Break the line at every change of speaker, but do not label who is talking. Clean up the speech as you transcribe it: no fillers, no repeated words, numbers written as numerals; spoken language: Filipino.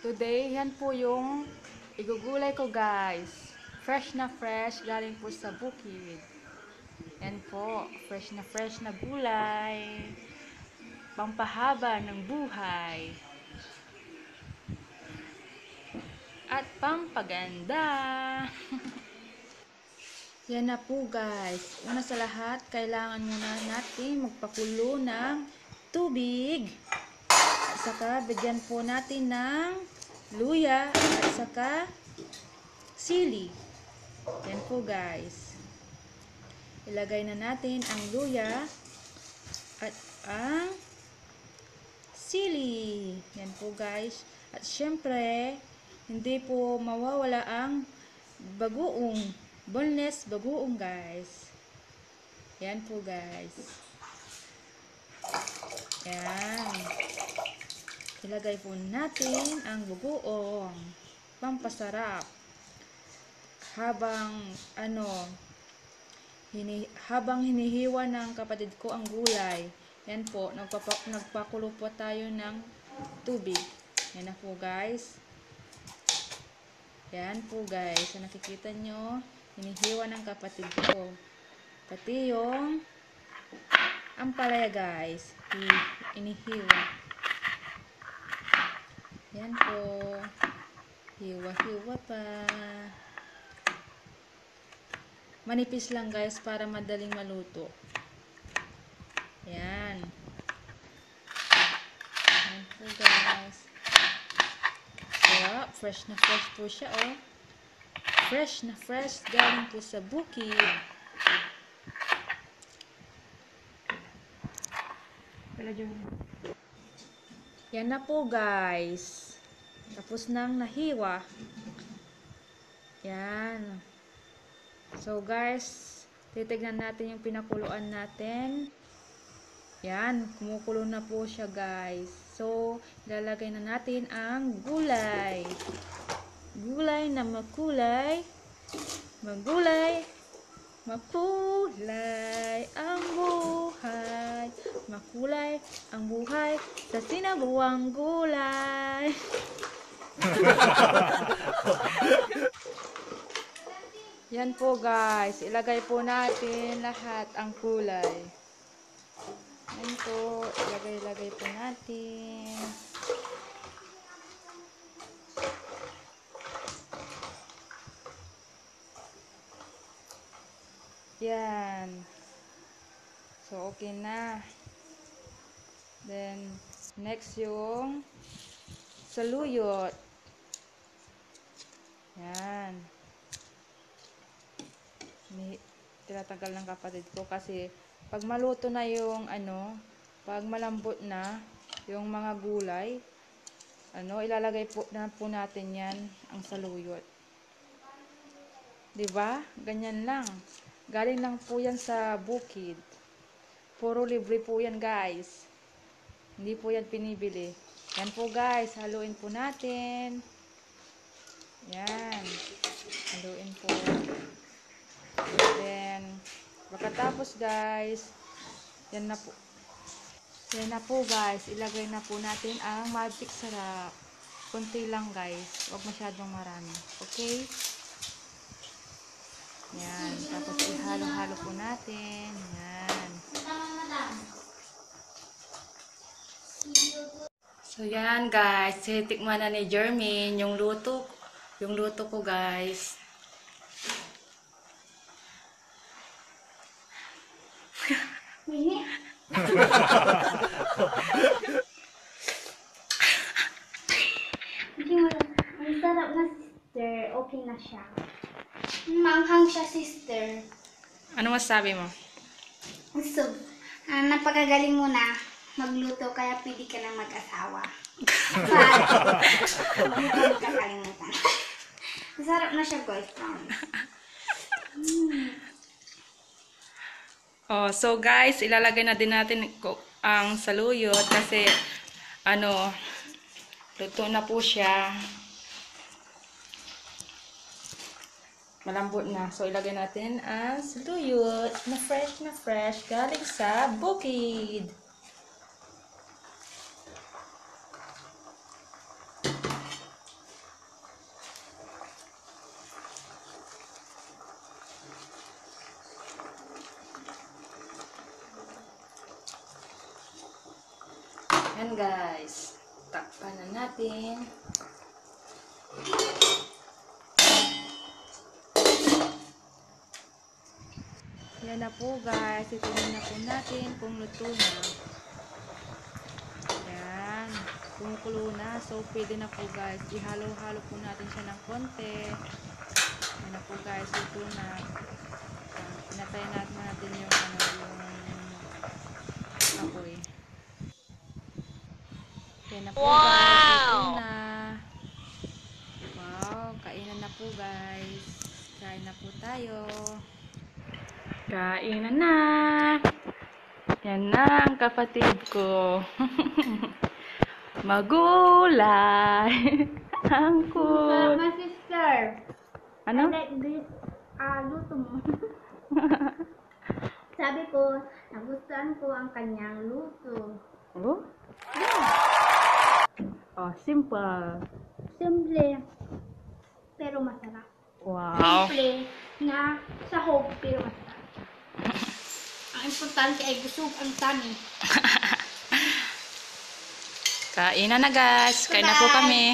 Today, yan po yung igugulay ko guys. Fresh na fresh, galing po sa bukid. Yan po, fresh na gulay. Pampahaba ng buhay. At pampaganda. Yan na po guys. Una sa lahat, kailangan muna natin magpakulo ng tubig. At saka, bigyan po natin ng luya at saka sili. Yan po guys. Ilagay na natin ang luya at ang sili. Yan po guys. At syempre, hindi po mawawala ang bagoong, boneless bagoong guys. Yan po guys. Yan. Ilagay po natin ang bagoong. Pampasarap. Habang habang hinihiwa ng kapatid ko ang gulay. Yan po, nagpakulo po tayo ng tubig. Yan na po guys. Yan po guys. Nakikita nyo, hinihiwa ng kapatid ko. Pati yung ampalaya guys. Inihiwa. Yan po. Hiwa-hiwa pa. Manipis lang guys para madaling maluto. Yan. Yan po guys. So, fresh na fresh po siya oh. Fresh na fresh galing po sa bukid. Yan na po guys. Tapos nang nahiwa. Yan. So guys, titignan natin yung pinakuluan natin. Yan, kumukulo na po siya guys. So, ilalagay na natin ang gulay. Gulay na makulay. Magulay. Makulay ang buhay. Makulay ang buhay sa sinabuang gulay. Yan po guys, ilagay po natin lahat ang kulay. Yan po, ilagay po natin. Yan. So, okay na. Then, next yung saluyot. Yan. Tinatanggal ng kapatid ko kasi pag maluto na yung pag malambot na yung mga gulay, ilalagay po natin yan ang saluyot. 'Di ba? Ganyan lang. Galing lang po yan sa bukid. Puro libre po yan, guys. Hindi po yan pinibili. Yan po, guys. Haluin po natin. Yan. Haluin po. Then, pagkatapos guys, yan na po guys, ilagay na po natin ang magic sarap. Kunti lang guys, huwag masyadong marami. Okay? Yan, tapos ihalo-halo po natin. Yan. So yan guys, titikman na ni Jermaine yung luto ko guys.
Ang sarap na sister, okay na siya. Manghang siya sister.
Ano masabi mo?
So, napakagaling mo na magluto kaya pwede ka na mag-asawa. Hindi ka magkakalimutan. Ang sarap na siya guys, promise.
Oh, so guys, ilalagay na din natin ang saluyot kasi luto na po siya. Malambot na. So ilagay natin ang saluyot na fresh galing sa bukid. guys. Takpan na natin. Yan na po guys. Ituloy na po natin kung luto na. Yan. Kumukulo na. So, pwede na po guys. Ihalo-halo po natin siya ng konti. Yan na po guys. Luto na. Pinatayin natin yung apoy. Yan na po guys. Luto na. Wow. Kainan na po guys. Kain na po tayo. Kainan na. Yan na ang kapatid ko. Magulay. Ang cool.
My sister.
Ano?
I like this luto mo. Sabi ko, nagustuhan ko ang kanyang luto.
Oh? Oh, simple.
Simple, pero masarap.
Wow.
Simple na sahog, pero masarap. Ang importante ay busog ang tani.
Kainan na guys. Kain na po kami.